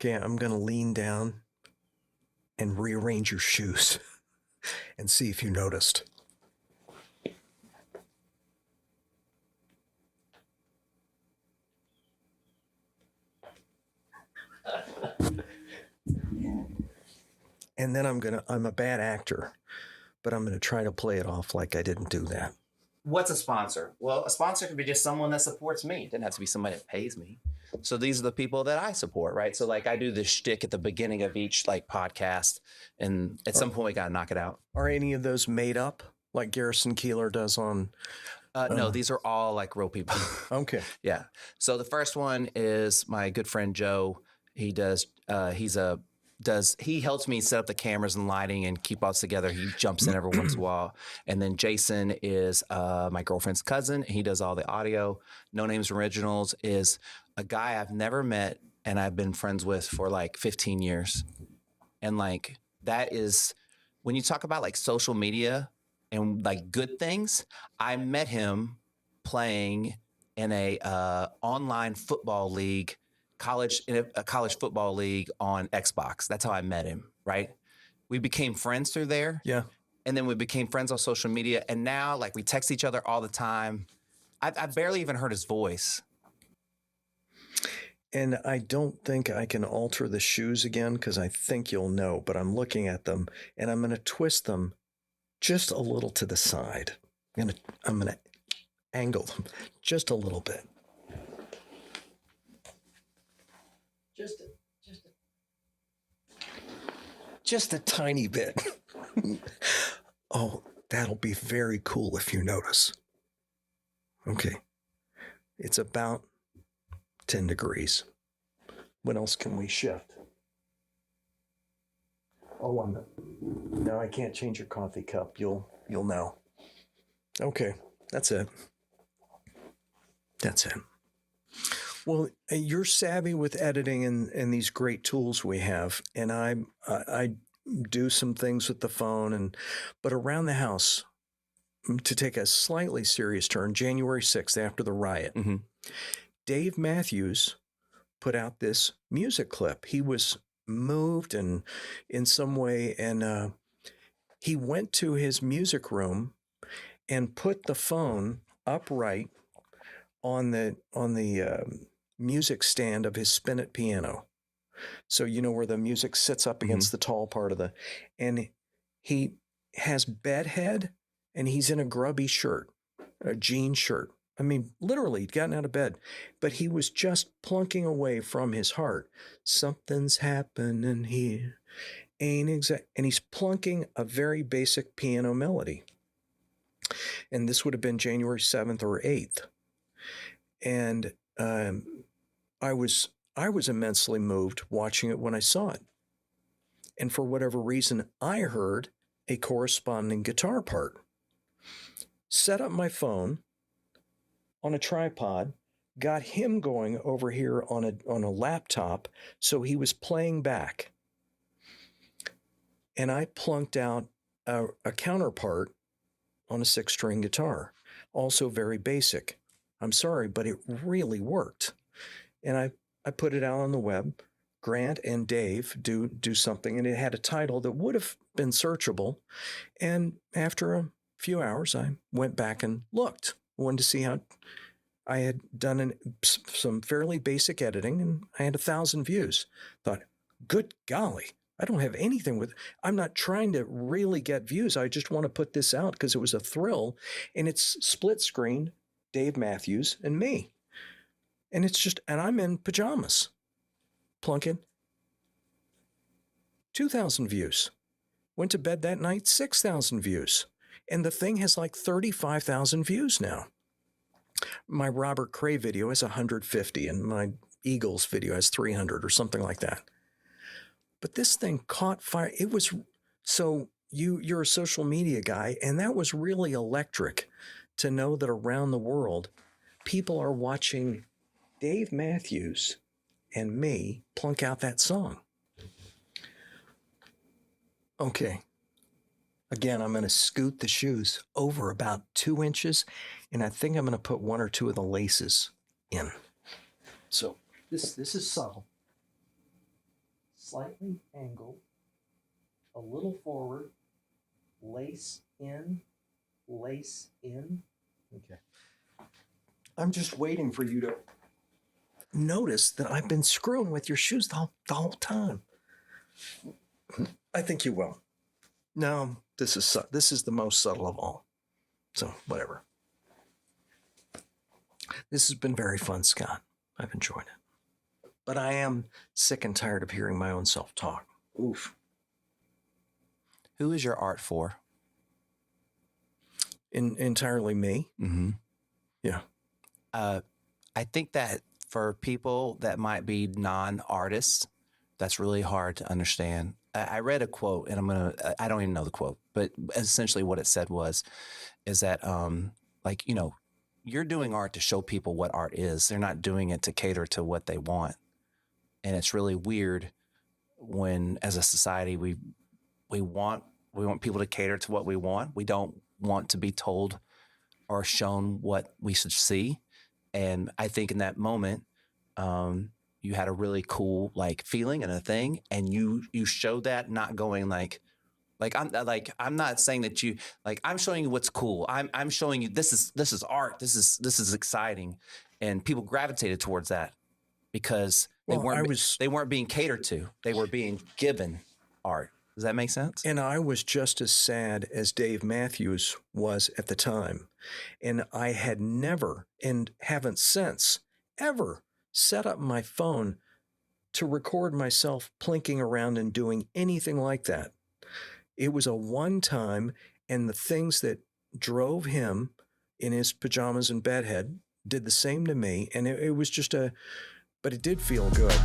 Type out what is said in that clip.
Okay, I'm going to lean down and rearrange your shoes and see if you noticed. And then I'm a bad actor, but I'm going to try to play it off like I didn't do that. What's a sponsor? Well, a sponsor can be just someone that supports me. It doesn't have to be somebody that pays me. So these are the people that I support, right? So like I do this shtick at the beginning of each like podcast, and at some point we got to knock it out. Are any of those made up like Garrison Keillor does on? No, these are all like real people. Okay. Yeah. So the first one is my good friend Joe. He does. He helps me set up the cameras and lighting and keep us together. He jumps in every once in a while. And then Jason is my girlfriend's cousin. He does all the audio. No Names Originals is a guy I've never met and I've been friends with for like 15 years. And like that is when you talk about like social media and like good things, I met him playing in a online football league. In a college football league on Xbox. That's how I met him, right? We became friends through there. Yeah. And then we became friends on social media. And now like we text each other all the time. I barely even heard his voice. And I don't think I can alter the shoes again because I think you'll know, but I'm looking at them and I'm going to twist them just a little to the side. I'm going to angle them just a little bit. Just a tiny bit. Oh, that'll be very cool if you notice. Okay. It's about 10 degrees. What else can we shift? Oh, no, I can't change your coffee cup. You'll know. Okay, that's it. That's it. Well, you're savvy with editing and these great tools we have, and I do some things with the phone, but around the house, to take a slightly serious turn, January 6th, after the riot, Dave Matthews put out this music clip. He was moved and in some way, and he went to his music room and put the phone upright on the music stand of his spinet piano. So you know where the music sits up against the tall part of and he has bedhead and he's in a grubby shirt, a jean shirt. I mean, literally he'd gotten out of bed, but he was just plunking away from his heart. Something's happening here. And he's plunking a very basic piano melody. And this would have been January 7th or 8th. And I was immensely moved watching it when I saw it. And for whatever reason, I heard a corresponding guitar part. Set up my phone on a tripod, got him going over here on a laptop, so he was playing back. And I plunked out a counterpart on a 6-string guitar, also very basic. I'm sorry, but it really worked. And I put it out on the web. Grant and Dave do something, and it had a title that would have been searchable. And after a few hours, I went back and looked. Wanted to see how I had done some fairly basic editing, and I had 1,000 views. Thought, good golly, I don't have anything I'm not trying to really get views. I just want to put this out because it was a thrill, and it's split screen, Dave Matthews and me. And and I'm in pajamas, plunking. 2,000 views. Went to bed that night, 6,000 views. And the thing has like 35,000 views now. My Robert Cray video has 150, and my Eagles video has 300 or something like that. But this thing caught fire. It was, so you're a social media guy, and that was really electric to know that around the world, people are watching Dave Matthews and me plunk out that song. Okay. Again, I'm going to scoot the shoes over about 2 inches, and I think I'm going to put 1 or 2 of the laces in. So this is subtle. slightly angled, a little forward, lace in, lace in. Okay. I'm just waiting for you to notice that I've been screwing with your shoes the whole time. I think you will. No, this is the most subtle of all. So whatever. This has been very fun, Scott. I've enjoyed it. But I am sick and tired of hearing my own self-talk. Oof. Who is your art for? Entirely me. Mm-hmm. Yeah. I think that for people that might be non-artists, that's really hard to understand. I read a quote, and I don't even know the quote, but essentially what it said is that, like, you know, you're doing art to show people what art is. They're not doing it to cater to what they want. And it's really weird when, as a society, we want people to cater to what we want. We don't want to be told or shown what we should see. And I think in that moment, you had a really cool like feeling and a thing, and you showed that, not going like I'm not saying that you like I'm showing you what's cool. I'm showing you this is art. This is exciting, and people gravitated towards that because Well, they weren't being catered to. They were being given art. Does that make sense? And I was just as sad as Dave Matthews was at the time. And I had never, and haven't since, ever set up my phone to record myself plinking around and doing anything like that. It was a one time, and the things that drove him in his pajamas and bedhead did the same to me. And it was just but it did feel good.